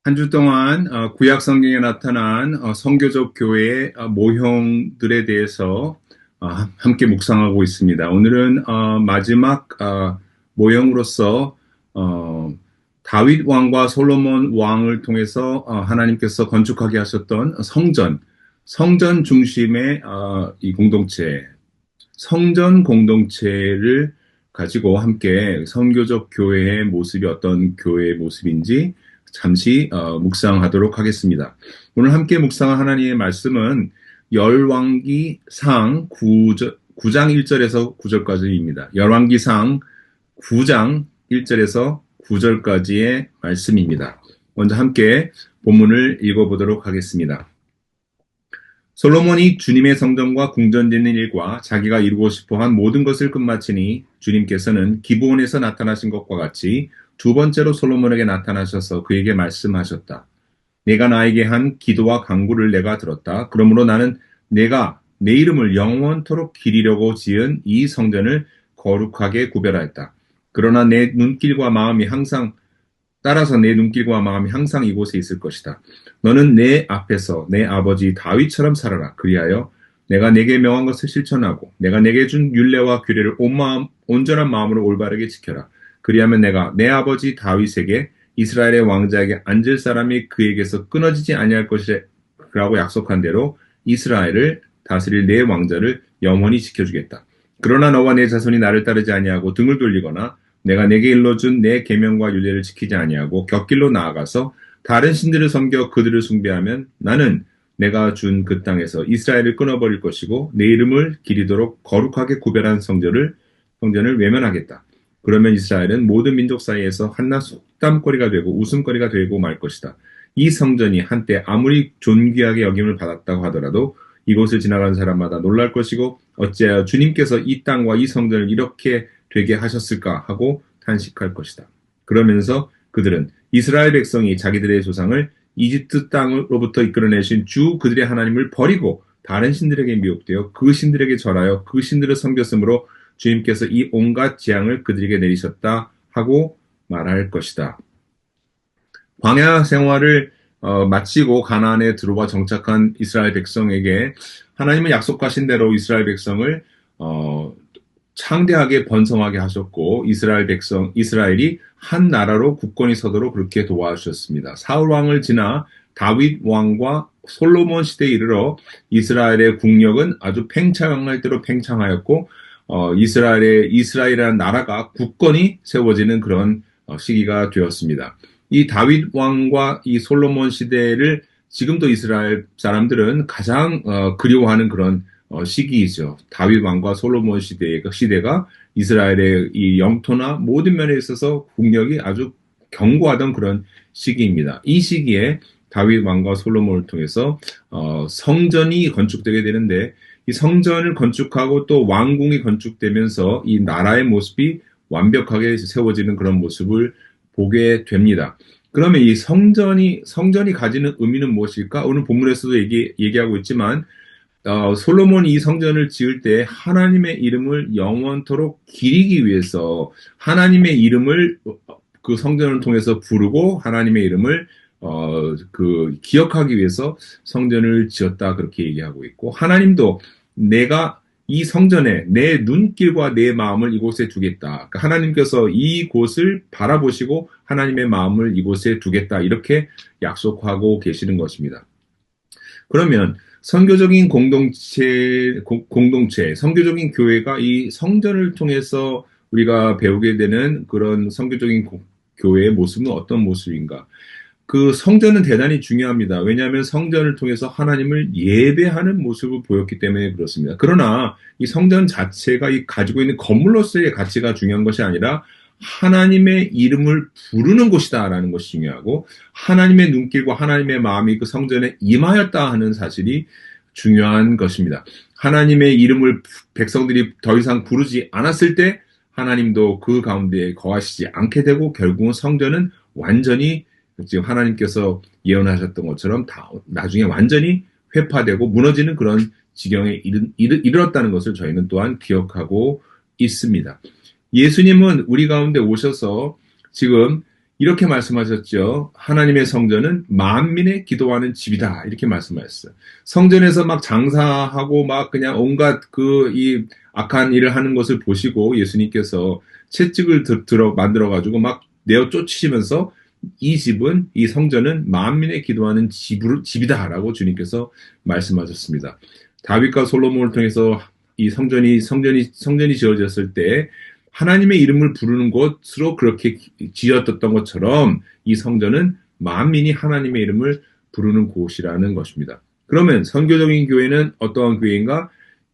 한 주 동안 구약 성경에 나타난 선교적 교회의 모형들에 대해서 함께 묵상하고 있습니다. 오늘은 마지막 모형으로서 다윗 왕과 솔로몬 왕을 통해서 하나님께서 건축하게 하셨던 성전 중심의 이 공동체, 성전 공동체를 가지고 함께 선교적 교회의 모습이 어떤 교회의 모습인지 잠시 묵상하도록 하겠습니다. 오늘 함께 묵상할 하나님의 말씀은 열왕기상 9장 1절에서 9절까지입니다. 열왕기상 9장 1절에서 9절까지의 말씀입니다. 먼저 함께 본문을 읽어보도록 하겠습니다. 솔로몬이 주님의 성전과 궁전 짓는 일과 자기가 이루고 싶어한 모든 것을 끝마치니 주님께서는 기브온에서 나타나신 것과 같이 두 번째로 솔로몬에게 나타나셔서 그에게 말씀하셨다. 내가 나에게 한 기도와 간구를 내가 들었다. 그러므로 나는 내가 내 이름을 영원토록 기리려고 지은 이 성전을 거룩하게 구별하였다. 그러나 내 눈길과 마음이 항상 이곳에 있을 것이다. 너는 내 앞에서 내 아버지 다윗처럼 살아라. 그리하여 내가 내게 명한 것을 실천하고 내가 내게 준 율례와 규례를 온전한 마음으로 올바르게 지켜라. 그리하면 내가 내 아버지 다윗에게 이스라엘의 왕자에게 앉을 사람이 그에게서 끊어지지 아니할 것이라고 약속한 대로 이스라엘을 다스릴 내 왕자를 영원히 지켜주겠다. 그러나 너와 내 자손이 나를 따르지 아니하고 등을 돌리거나 내가 내게 일러준 내 계명과 율례를 지키지 아니하고 곁길로 나아가서 다른 신들을 섬겨 그들을 숭배하면 나는 내가 준 그 땅에서 이스라엘을 끊어버릴 것이고 내 이름을 기리도록 거룩하게 구별한 성전을 외면하겠다. 그러면 이스라엘은 모든 민족 사이에서 한낱 속담거리가 되고 웃음거리가 되고 말 것이다. 이 성전이 한때 아무리 존귀하게 여김을 받았다고 하더라도 이곳을 지나가는 사람마다 놀랄 것이고 어찌하여 주님께서 이 땅과 이 성전을 이렇게 되게 하셨을까 하고 탄식할 것이다. 그러면서 그들은 이스라엘 백성이 자기들의 조상을 이집트 땅으로부터 이끌어내신 주 그들의 하나님을 버리고 다른 신들에게 미혹되어 그 신들에게 절하여 그 신들을 섬겼으므로 주님께서 이 온갖 재앙을 그들에게 내리셨다 하고 말할 것이다. 광야 생활을 마치고 가나안에 들어와 정착한 이스라엘 백성에게 하나님은 약속하신 대로 이스라엘 백성을 창대하게 번성하게 하셨고 이스라엘이 한 나라로 굳건히 서도록 그렇게 도와주셨습니다. 사울 왕을 지나 다윗 왕과 솔로몬 시대에 이르러 이스라엘의 국력은 아주 팽창할 대로 팽창하였고 이스라엘이라는 나라가 굳건히 세워지는 그런 시기가 되었습니다. 이 다윗 왕과 이 솔로몬 시대를 지금도 이스라엘 사람들은 가장 그리워하는 그런 시기이죠. 다윗 왕과 솔로몬 시대가 이스라엘의 이 영토나 모든 면에 있어서 국력이 아주 견고하던 그런 시기입니다. 이 시기에 다윗 왕과 솔로몬을 통해서 성전이 건축되게 되는데 이 성전을 건축하고 또 왕궁이 건축되면서 이 나라의 모습이 완벽하게 세워지는 그런 모습을 보게 됩니다. 그러면 이 성전이 가지는 의미는 무엇일까? 오늘 본문에서도 얘기하고 있지만 솔로몬이 이 성전을 지을 때 하나님의 이름을 영원토록 기리기 위해서 하나님의 이름을 그 성전을 통해서 부르고 하나님의 이름을 기억하기 위해서 성전을 지었다 그렇게 얘기하고 있고 하나님도 내가 이 성전에 내 눈길과 내 마음을 이곳에 두겠다. 그러니까 하나님께서 이곳을 바라보시고 하나님의 마음을 이곳에 두겠다. 이렇게 약속하고 계시는 것입니다. 그러면 선교적인 공동체, 선교적인 교회가 이 성전을 통해서 우리가 배우게 되는 그런 선교적인 교회의 모습은 어떤 모습인가? 그 성전은 대단히 중요합니다. 왜냐하면 성전을 통해서 하나님을 예배하는 모습을 보였기 때문에 그렇습니다. 그러나 이 성전 자체가 가지고 있는 건물로서의 가치가 중요한 것이 아니라 하나님의 이름을 부르는 곳이다라는 것이 중요하고 하나님의 눈길과 하나님의 마음이 그 성전에 임하였다 하는 사실이 중요한 것입니다. 하나님의 이름을 백성들이 더 이상 부르지 않았을 때 하나님도 그 가운데 거하시지 않게 되고 결국은 성전은 완전히 지금 하나님께서 예언하셨던 것처럼 나중에 완전히 회파되고 무너지는 그런 지경에 이르렀다는 것을 저희는 또한 기억하고 있습니다. 예수님은 우리 가운데 오셔서 지금 이렇게 말씀하셨죠. 하나님의 성전은 만민의 기도하는 집이다. 이렇게 말씀하셨어요. 성전에서 막 장사하고 막 그냥 온갖 이 악한 일을 하는 것을 보시고 예수님께서 채찍을 만들어가지고 막 내어 쫓으시면서 이 집은, 이 성전은 만민의 기도하는 집이다라고 주님께서 말씀하셨습니다. 다윗과 솔로몬을 통해서 이 성전이 지어졌을 때 하나님의 이름을 부르는 곳으로 그렇게 지어졌던 것처럼 이 성전은 만민이 하나님의 이름을 부르는 곳이라는 것입니다. 그러면 선교적인 교회는 어떠한 교회인가?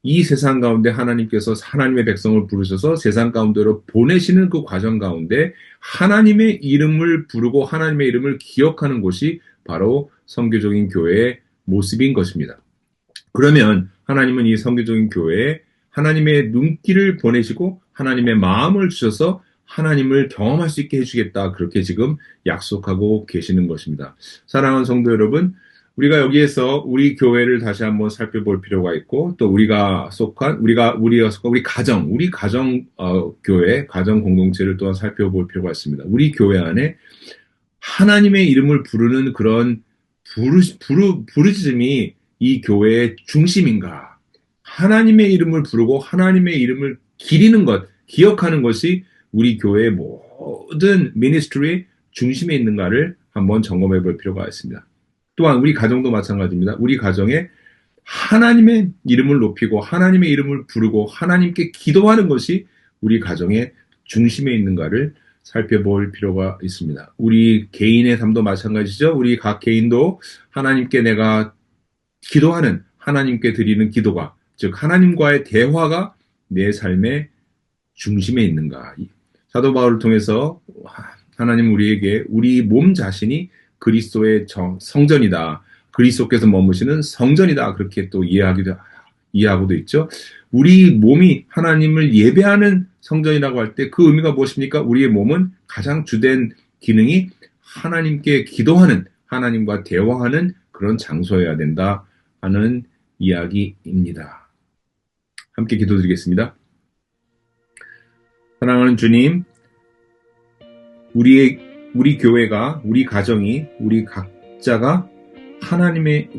이 세상 가운데 하나님께서 하나님의 백성을 부르셔서 세상 가운데로 보내시는 그 과정 가운데 하나님의 이름을 부르고 하나님의 이름을 기억하는 곳이 바로 선교적인 교회의 모습인 것입니다. 그러면 하나님은 이 선교적인 교회에 하나님의 눈길을 보내시고 하나님의 마음을 주셔서 하나님을 경험할 수 있게 해주겠다. 그렇게 지금 약속하고 계시는 것입니다. 사랑하는 성도 여러분, 우리가 여기에서 우리 교회를 다시 한번 살펴볼 필요가 있고, 또 우리가 속한 우리 가정 교회, 가정 공동체를 또한 살펴볼 필요가 있습니다. 우리 교회 안에 하나님의 이름을 부르는 그런 부르짖음이 이 교회의 중심인가? 하나님의 이름을 부르고 하나님의 이름을 기리는 것, 기억하는 것이 우리 교회의 모든 미니스트리의 중심에 있는가를 한번 점검해 볼 필요가 있습니다. 또한 우리 가정도 마찬가지입니다. 우리 가정에 하나님의 이름을 높이고 하나님의 이름을 부르고 하나님께 기도하는 것이 우리 가정의 중심에 있는가를 살펴볼 필요가 있습니다. 우리 개인의 삶도 마찬가지죠. 우리 각 개인도 하나님께 내가 기도하는, 하나님께 드리는 기도가, 즉 하나님과의 대화가 내 삶의 중심에 있는가. 사도 바울을 통해서 하나님 우리에게 우리 몸 자신이 그리스도의 성전이다. 그리스도께서 머무시는 성전이다. 그렇게 또 이해하고도 있죠. 우리 몸이 하나님을 예배하는 성전이라고 할 때 그 의미가 무엇입니까? 우리의 몸은 가장 주된 기능이 하나님께 기도하는, 하나님과 대화하는 그런 장소여야 된다 하는 이야기입니다. 함께 기도드리겠습니다. 사랑하는 주님, 우리 교회가, 우리 가정이, 우리 각자가 하나님의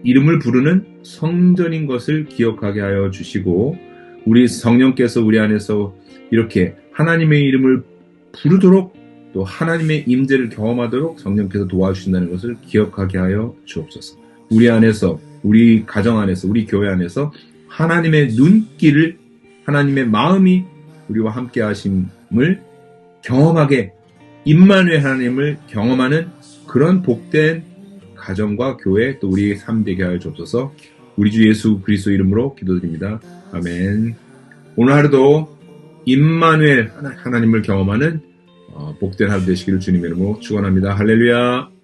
이름을 부르는 성전인 것을 기억하게 하여 주시고, 우리 성령께서 우리 안에서 이렇게 하나님의 이름을 부르도록 또 하나님의 임재를 경험하도록 성령께서 도와주신다는 것을 기억하게 하여 주옵소서. 우리 안에서, 우리 가정 안에서, 우리 교회 안에서 하나님의 눈길을, 하나님의 마음이 우리와 함께 하심을 경험하게, 임마누엘 하나님을 경험하는 그런 복된 가정과 교회, 또 우리의 삶 되게 하여 주옵소서. 우리 주 예수 그리스도 이름으로 기도드립니다. 아멘. 오늘 하루도 임마누엘 하나님을 경험하는 복된 하루 되시기를 주님의 이름으로 축원합니다. 할렐루야.